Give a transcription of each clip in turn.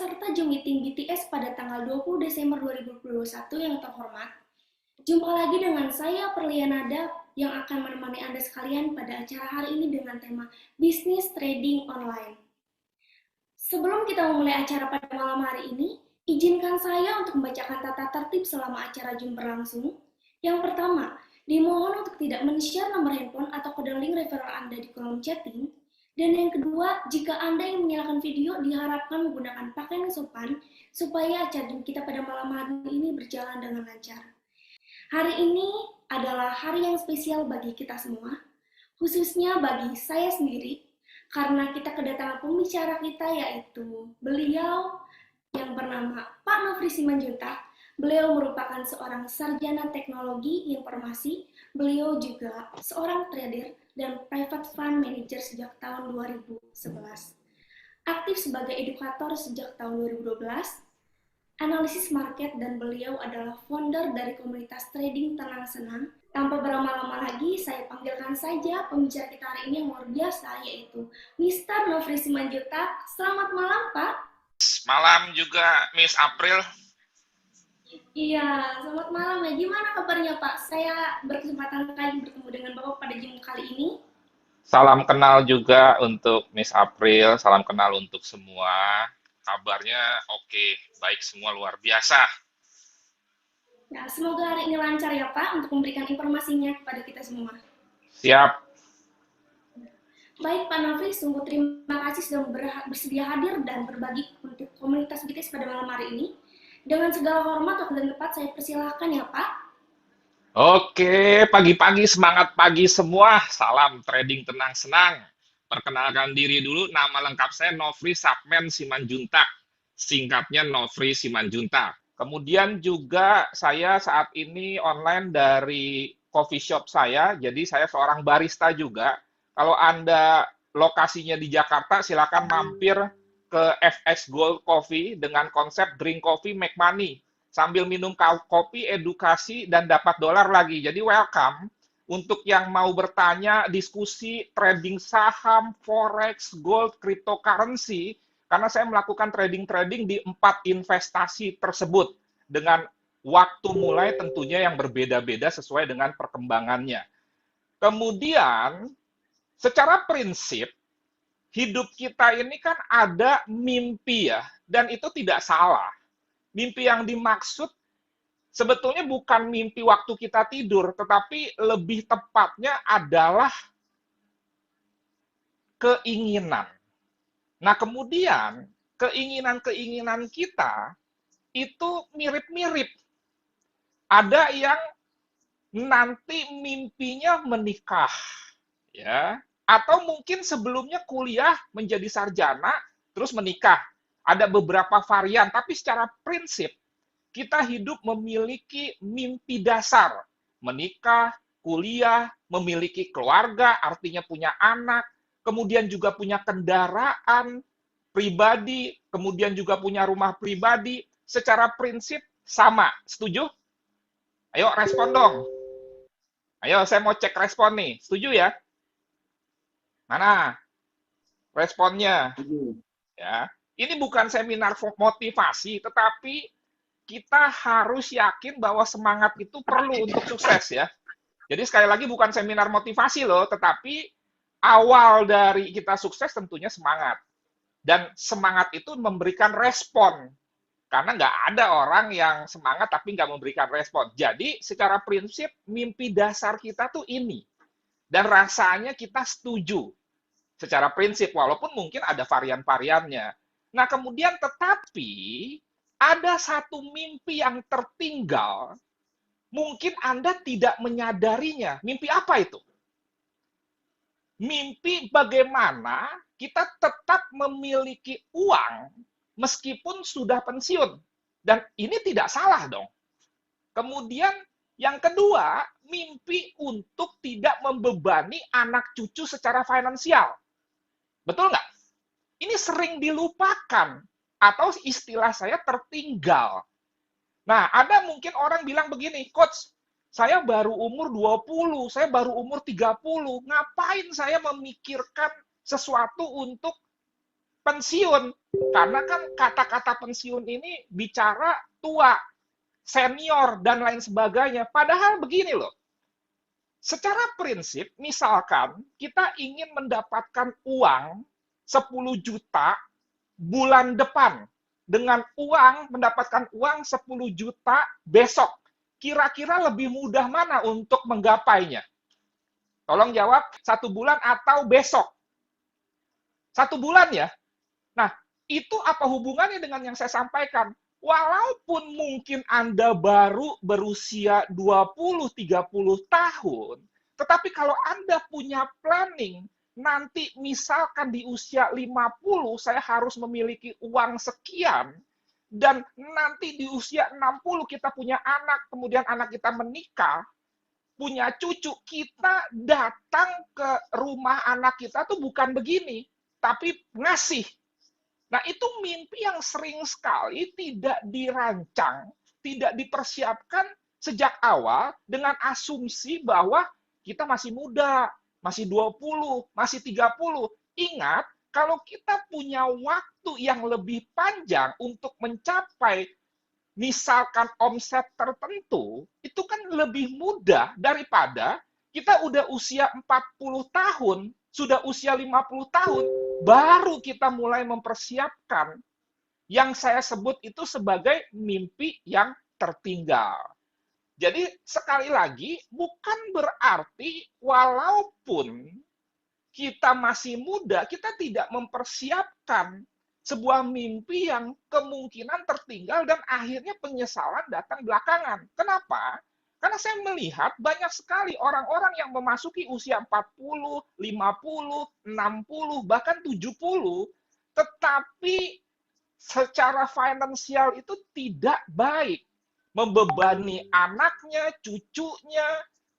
peserta Zoom Meeting BTS pada tanggal 20 Desember 2021 yang terhormat. Jumpa lagi dengan saya Perlianada yang akan menemani Anda sekalian pada acara hari ini dengan tema Bisnis Trading Online. Sebelum kita memulai acara pada malam hari ini, izinkan saya untuk membacakan tata tertib selama acara Zoom berlangsung. Yang pertama, dimohon untuk tidak men-share nomor handphone atau kode link referral Anda di kolom chatting. Dan yang kedua, jika Anda ingin menyalakan video, diharapkan menggunakan pakaian yang sopan supaya acara kita pada malam hari ini berjalan dengan lancar. Hari ini adalah hari yang spesial bagi kita semua, khususnya bagi saya sendiri, karena kita kedatangan pembicara kita yaitu beliau yang bernama Pak Nofri Simanjuntak. Beliau merupakan seorang sarjana teknologi informasi, beliau juga seorang trader dan private fund manager sejak tahun 2011. Aktif sebagai edukator sejak tahun 2012, analisis market, dan beliau adalah founder dari komunitas trading tenang senang. Tanpa berlama-lama lagi, saya panggilkan saja pembicara kita hari ini yang luar biasa, yaitu Mr. Nofri Simanjuntak. Selamat malam, Pak. Malam juga, Miss April. Iya, selamat malam ya. Gimana kabarnya, Pak? Saya berkesempatan kali bertemu dengan Bapak pada Zoom kali ini. Salam kenal juga untuk Miss April, salam kenal untuk semua. Kabarnya oke, baik semua luar biasa. Ya, semoga hari ini lancar ya, Pak, untuk memberikan informasinya kepada kita semua. Siap. Baik, Pak Nofri, sungguh terima kasih sudah bersedia hadir dan berbagi untuk komunitas BTS pada malam hari ini. Dengan segala hormat, waktu dan tepat, saya persilahkan ya, Pak. Oke, pagi-pagi semangat pagi semua. Salam trading tenang senang. Perkenalkan diri dulu, nama lengkap saya Nofri Sapmen Simanjuntak. Singkatnya Nofri Simanjuntak. Kemudian juga saya saat ini online dari coffee shop saya, jadi saya seorang barista juga. Kalau Anda lokasinya di Jakarta, silakan mampir ke FX Gold Coffee dengan konsep drink coffee make money. Sambil minum kopi, edukasi, dan dapat dolar lagi. Jadi welcome untuk yang mau bertanya, diskusi, trading saham, forex, gold, cryptocurrency, karena saya melakukan trading-trading di 4 investasi tersebut dengan waktu mulai tentunya yang berbeda-beda sesuai dengan perkembangannya. Kemudian, secara prinsip, hidup kita ini kan ada mimpi ya, dan itu tidak salah. Mimpi yang dimaksud sebetulnya bukan mimpi waktu kita tidur, tetapi lebih tepatnya adalah keinginan. Nah, kemudian keinginan-keinginan kita itu mirip-mirip. Ada yang nanti mimpinya menikah, ya, atau mungkin sebelumnya kuliah menjadi sarjana terus menikah. Ada beberapa varian, tapi secara prinsip kita hidup memiliki mimpi dasar, menikah, kuliah, memiliki keluarga, artinya punya anak, kemudian juga punya kendaraan pribadi, kemudian juga punya rumah pribadi. Secara prinsip sama, setuju? Ayo respon dong. Ayo, saya mau cek respon nih. Setuju ya? Mana responnya? Ya. Ini bukan seminar motivasi, tetapi kita harus yakin bahwa semangat itu perlu untuk sukses ya. Jadi sekali lagi bukan seminar motivasi loh, tetapi awal dari kita sukses tentunya semangat. Dan semangat itu memberikan respon. Karena nggak ada orang yang semangat tapi nggak memberikan respon. Jadi secara prinsip mimpi dasar kita tuh ini. Dan rasanya kita setuju secara prinsip, walaupun mungkin ada varian-variannya. Nah, kemudian tetapi ada satu mimpi yang tertinggal, mungkin Anda tidak menyadarinya. Mimpi apa itu? Mimpi bagaimana kita tetap memiliki uang meskipun sudah pensiun. Dan ini tidak salah dong. Kemudian yang kedua, mimpi untuk tidak membebani anak cucu secara finansial. Betul nggak? Ini sering dilupakan, atau istilah saya tertinggal. Nah, ada mungkin orang bilang begini, Coach, saya baru umur 20, saya baru umur 30, ngapain saya memikirkan sesuatu untuk pensiun. Karena kan kata-kata pensiun ini bicara tua, senior, dan lain sebagainya. Padahal begini loh, secara prinsip, misalkan kita ingin mendapatkan uang 10 juta bulan depan, dengan uang mendapatkan uang 10 juta besok, kira-kira lebih mudah mana untuk menggapainya? Tolong jawab, 1 bulan atau besok? 1 bulan ya? Nah, itu apa hubungannya dengan yang saya sampaikan? Walaupun mungkin Anda baru berusia 20-30 tahun, tetapi kalau Anda punya planning, nanti misalkan di usia 50 saya harus memiliki uang sekian, dan nanti di usia 60 kita punya anak, kemudian anak kita menikah, punya cucu, kita datang ke rumah anak kita tuh bukan begini, tapi ngasih. Nah, itu mimpi yang sering sekali tidak dirancang, tidak dipersiapkan sejak awal dengan asumsi bahwa kita masih muda, masih 20, masih 30. Ingat, kalau kita punya waktu yang lebih panjang untuk mencapai misalkan omset tertentu, itu kan lebih mudah daripada kita udah usia 40 tahun, sudah usia 50 tahun, baru kita mulai mempersiapkan yang saya sebut itu sebagai mimpi yang tertinggal. Jadi sekali lagi, bukan berarti walaupun kita masih muda, kita tidak mempersiapkan sebuah mimpi yang kemungkinan tertinggal dan akhirnya penyesalan datang belakangan. Kenapa? Karena saya melihat banyak sekali orang-orang yang memasuki usia 40, 50, 60, bahkan 70, tetapi secara finansial itu tidak baik. Membebani anaknya, cucunya,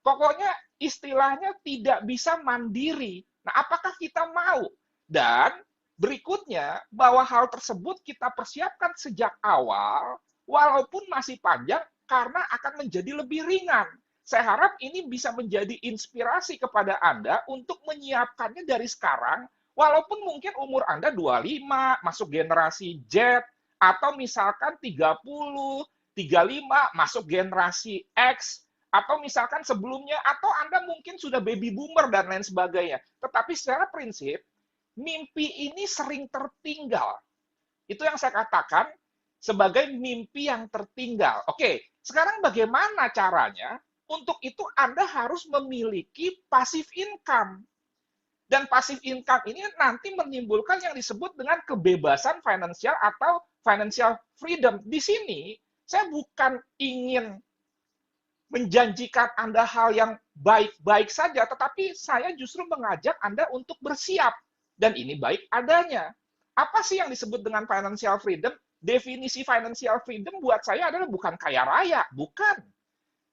pokoknya istilahnya tidak bisa mandiri. Nah, apakah kita mau? Dan berikutnya, bahwa hal tersebut kita persiapkan sejak awal, walaupun masih panjang, karena akan menjadi lebih ringan. Saya harap ini bisa menjadi inspirasi kepada Anda untuk menyiapkannya dari sekarang, walaupun mungkin umur Anda 25, masuk generasi Z, atau misalkan 30, 35, masuk generasi X, atau misalkan sebelumnya, atau Anda mungkin sudah baby boomer dan lain sebagainya. Tetapi secara prinsip, mimpi ini sering tertinggal. Itu yang saya katakan sebagai mimpi yang tertinggal. Oke, sekarang bagaimana caranya? Untuk itu Anda harus memiliki passive income. Dan passive income ini nanti menimbulkan yang disebut dengan kebebasan finansial atau financial freedom. Di sini, saya bukan ingin menjanjikan Anda hal yang baik-baik saja, tetapi saya justru mengajak Anda untuk bersiap. Dan ini baik adanya. Apa sih yang disebut dengan financial freedom? Definisi financial freedom buat saya adalah bukan kaya raya, bukan.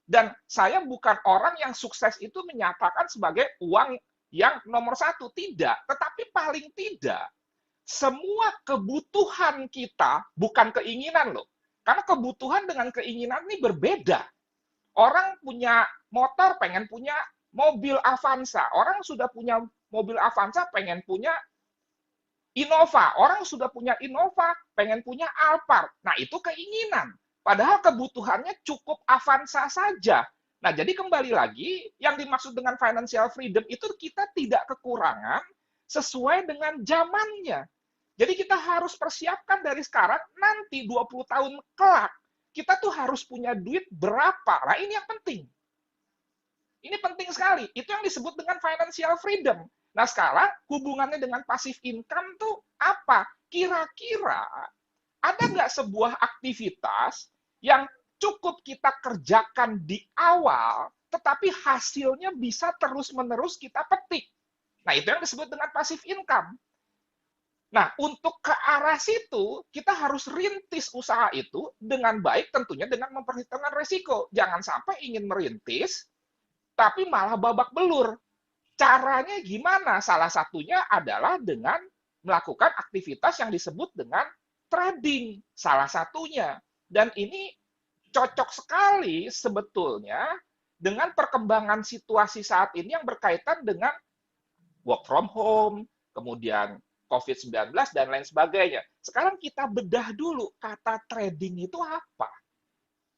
Dan saya bukan orang yang sukses itu menyatakan sebagai uang yang nomor satu, tidak. Tetapi paling tidak, semua kebutuhan kita, bukan keinginan loh. Karena kebutuhan dengan keinginan ini berbeda. Orang punya motor, pengen punya mobil Avanza. Orang sudah punya mobil Avanza, pengen punya Innova. Orang sudah punya Innova, pengen punya Alphard. Nah, itu keinginan. Padahal kebutuhannya cukup Avanza saja. Nah, jadi kembali lagi, yang dimaksud dengan financial freedom itu kita tidak kekurangan sesuai dengan zamannya. Jadi kita harus persiapkan dari sekarang, nanti 20 tahun kelak, kita tuh harus punya duit berapa. Nah, ini yang penting. Ini penting sekali. Itu yang disebut dengan financial freedom. Nah, sekarang hubungannya dengan passive income tuh apa? Kira-kira ada nggak sebuah aktivitas yang cukup kita kerjakan di awal, tetapi hasilnya bisa terus-menerus kita petik. Nah, itu yang disebut dengan passive income. Nah, untuk ke arah situ, kita harus rintis usaha itu dengan baik, tentunya dengan memperhitungkan resiko. Jangan sampai ingin merintis, tapi malah babak belur. Caranya gimana? Salah satunya adalah dengan melakukan aktivitas yang disebut dengan trading. Salah satunya. Dan ini cocok sekali sebetulnya dengan perkembangan situasi saat ini yang berkaitan dengan work from home, kemudian COVID-19, dan lain sebagainya. Sekarang kita bedah dulu, kata trading itu apa?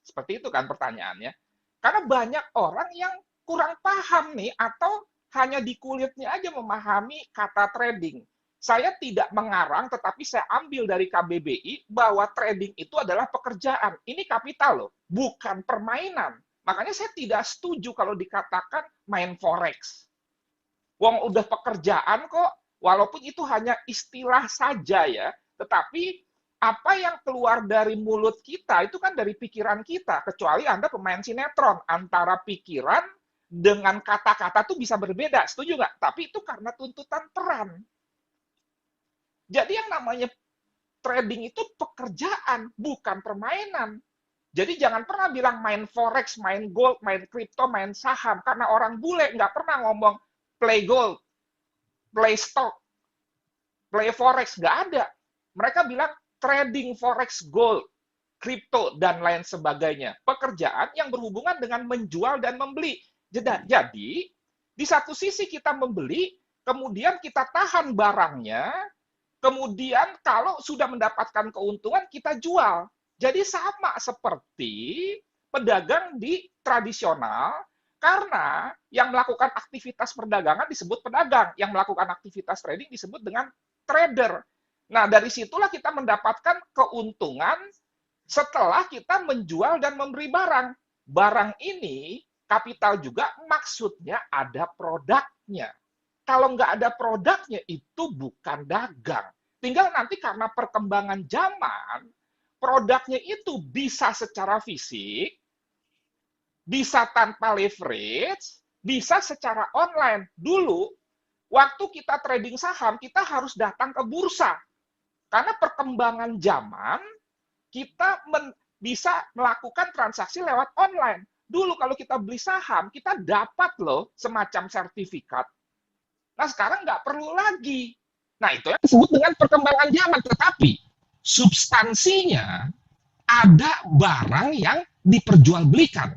Seperti itu kan pertanyaannya. Karena banyak orang yang kurang paham nih, atau hanya di kulitnya aja memahami kata trading. Saya tidak mengarang, tetapi saya ambil dari KBBI bahwa trading itu adalah pekerjaan. Ini kapital loh, bukan permainan. Makanya saya tidak setuju kalau dikatakan main forex. Wong udah pekerjaan kok, walaupun itu hanya istilah saja ya, tetapi apa yang keluar dari mulut kita itu kan dari pikiran kita, kecuali Anda pemain sinetron, antara pikiran dengan kata-kata tuh bisa berbeda, setuju nggak? Tapi itu karena tuntutan peran. Jadi yang namanya trading itu pekerjaan, bukan permainan. Jadi jangan pernah bilang main forex, main gold, main crypto, main saham. Karena orang bule nggak pernah ngomong play gold, play stock, play forex. Nggak ada. Mereka bilang trading forex, gold, crypto, dan lain sebagainya. Pekerjaan yang berhubungan dengan menjual dan membeli. Jadi, di satu sisi kita membeli, kemudian kita tahan barangnya, kemudian kalau sudah mendapatkan keuntungan, kita jual. Jadi sama seperti pedagang di tradisional, karena yang melakukan aktivitas perdagangan disebut pedagang, yang melakukan aktivitas trading disebut dengan trader. Nah, dari situlah kita mendapatkan keuntungan setelah kita menjual dan memberi barang. Barang ini, kapital juga maksudnya ada produknya. Kalau nggak ada produknya, itu bukan dagang. Tinggal nanti karena perkembangan zaman, produknya itu bisa secara fisik, bisa tanpa leverage, bisa secara online. Dulu, waktu kita trading saham, kita harus datang ke bursa. Karena perkembangan zaman, kita bisa melakukan transaksi lewat online. Dulu kalau kita beli saham, kita dapat loh semacam sertifikat. Nah, sekarang nggak perlu lagi. Nah, itu yang disebut dengan perkembangan zaman. Tetapi, substansinya ada barang yang diperjualbelikan.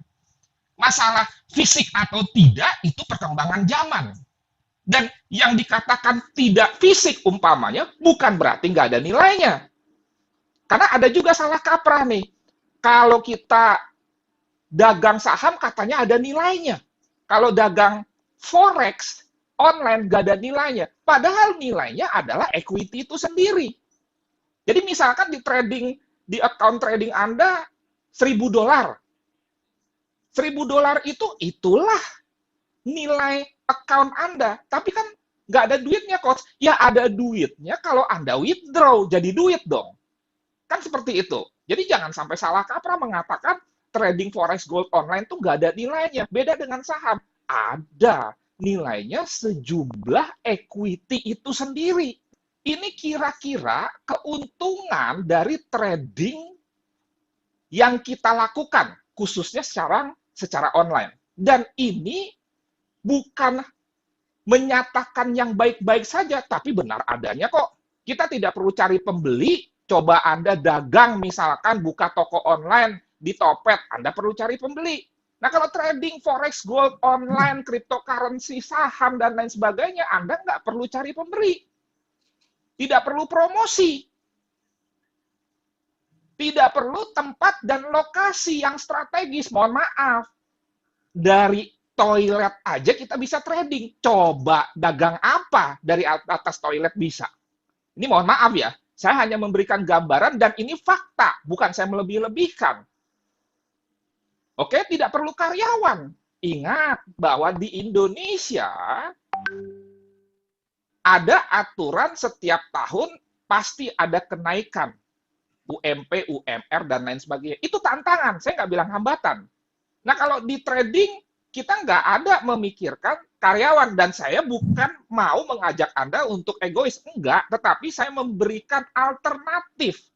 Masalah fisik atau tidak, itu perkembangan zaman. Dan yang dikatakan tidak fisik umpamanya, bukan berarti nggak ada nilainya. Karena ada juga salah kaprah nih. Kalau kita dagang saham, katanya ada nilainya. Kalau dagang forex, online gak ada nilainya. Padahal nilainya adalah equity itu sendiri. Jadi misalkan di trading, di account trading Anda $1.000. $1.000 itu itulah nilai account Anda. Tapi kan nggak ada duitnya, Coach. Ya ada duitnya kalau Anda withdraw, jadi duit dong. Kan seperti itu. Jadi jangan sampai salah kaprah mengatakan trading forex gold online tuh nggak ada nilainya. Beda dengan saham. Ada nilainya sejumlah equity itu sendiri. Ini kira-kira keuntungan dari trading yang kita lakukan, khususnya secara online. Dan ini bukan menyatakan yang baik-baik saja, tapi benar adanya kok. Kita tidak perlu cari pembeli, coba Anda dagang, misalkan buka toko online di Topet, Anda perlu cari pembeli. Nah, kalau trading forex, gold, online, cryptocurrency, saham, dan lain sebagainya, Anda nggak perlu cari pembeli. Tidak perlu promosi. Tidak perlu tempat dan lokasi yang strategis. Mohon maaf. Dari toilet aja kita bisa trading. Coba dagang apa dari atas toilet bisa? Ini mohon maaf ya. Saya hanya memberikan gambaran dan ini fakta. Bukan saya melebih-lebihkan. Oke, tidak perlu karyawan. Ingat bahwa di Indonesia ada aturan setiap tahun pasti ada kenaikan. UMP, UMR, dan lain sebagainya. Itu tantangan, saya nggak bilang hambatan. Nah, kalau di trading, kita nggak ada memikirkan karyawan. Dan saya bukan mau mengajak Anda untuk egois. Enggak, tetapi saya memberikan alternatif.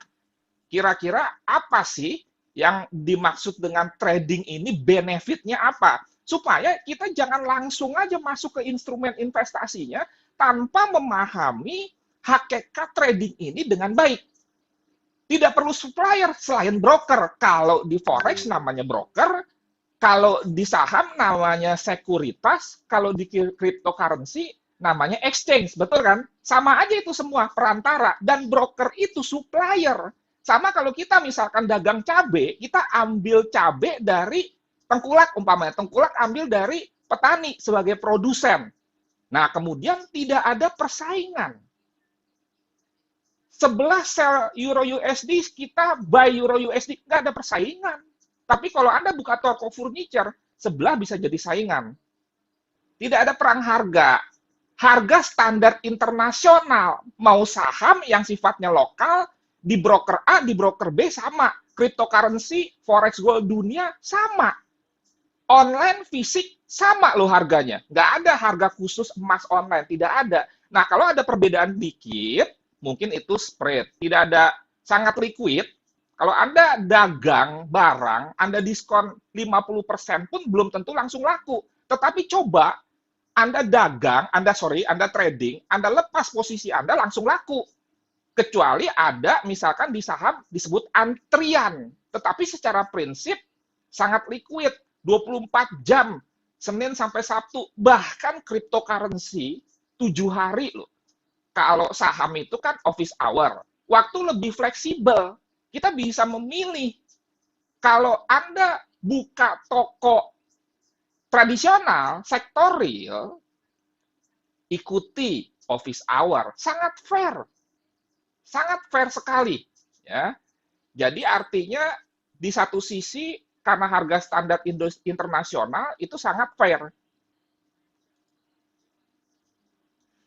Kira-kira apa sih yang dimaksud dengan trading ini, benefitnya apa? Supaya kita jangan langsung aja masuk ke instrumen investasinya tanpa memahami hakikat trading ini dengan baik. Tidak perlu supplier selain broker. Kalau di forex namanya broker, kalau di saham namanya sekuritas, kalau di cryptocurrency namanya exchange, betul kan? Sama aja itu semua, perantara. Dan broker itu supplier. Sama kalau kita misalkan dagang cabai, kita ambil cabai dari tengkulak umpamanya. Tengkulak ambil dari petani sebagai produsen. Nah, kemudian tidak ada persaingan. Sebelah sell euro USD, kita buy euro USD, nggak ada persaingan. Tapi kalau Anda buka toko furniture, sebelah bisa jadi saingan. Tidak ada perang harga. Harga standar internasional, mau saham yang sifatnya lokal, di broker A, di broker B sama. Cryptocurrency, forex gold dunia sama. Online, fisik, sama loh harganya. Nggak ada harga khusus emas online, tidak ada. Nah, kalau ada perbedaan dikit, mungkin itu spread. Tidak ada sangat liquid. Kalau Anda dagang barang, Anda diskon 50% pun belum tentu langsung laku. Tetapi coba Anda dagang, Anda trading, Anda lepas posisi Anda langsung laku. Kecuali ada misalkan di saham disebut antrian. Tetapi secara prinsip sangat liquid, 24 jam, Senin sampai Sabtu. Bahkan cryptocurrency 7 hari loh. Kalau saham itu kan office hour, waktu lebih fleksibel. Kita bisa memilih. Kalau Anda buka toko tradisional, sektorial, ikuti office hour. Sangat fair. Sangat fair sekali. Ya. Jadi artinya di satu sisi, karena harga standar internasional itu sangat fair.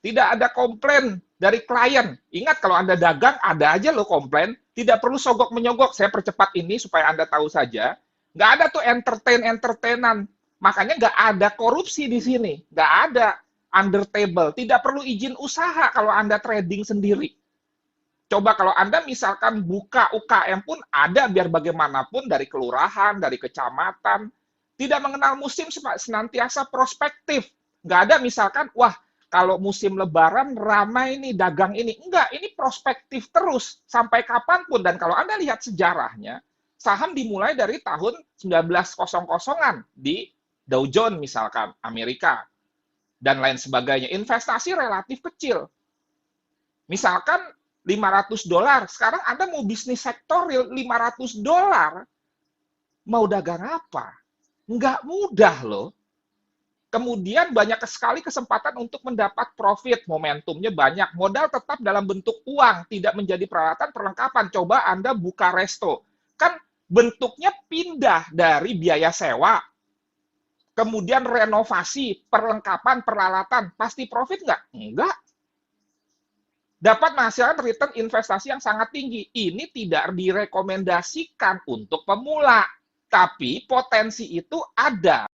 Tidak ada komplain dari klien. Ingat, kalau Anda dagang, ada aja loh komplain. Tidak perlu sogok-menyogok. Saya percepat ini supaya Anda tahu saja. Nggak ada tuh entertainan. Makanya nggak ada korupsi di sini. Nggak ada under table. Tidak perlu izin usaha kalau Anda trading sendiri. Coba kalau Anda misalkan buka UKM pun ada biar bagaimanapun dari kelurahan, dari kecamatan. Tidak mengenal musim, senantiasa prospektif. Nggak ada misalkan, wah, kalau musim lebaran ramai nih dagang ini. Enggak, ini prospektif terus sampai kapanpun. Dan kalau Anda lihat sejarahnya, saham dimulai dari tahun 1900-an di Dow Jones misalkan, Amerika, dan lain sebagainya. Investasi relatif kecil. Misalkan $500, sekarang Anda mau bisnis sektorial $500, mau dagang apa? Enggak mudah loh. Kemudian banyak sekali kesempatan untuk mendapat profit, momentumnya banyak, modal tetap dalam bentuk uang, tidak menjadi peralatan perlengkapan. Coba Anda buka resto, kan bentuknya pindah dari biaya sewa, kemudian renovasi, perlengkapan, peralatan, pasti profit nggak? Enggak. Dapat menghasilkan return investasi yang sangat tinggi. Ini tidak direkomendasikan untuk pemula, tapi potensi itu ada.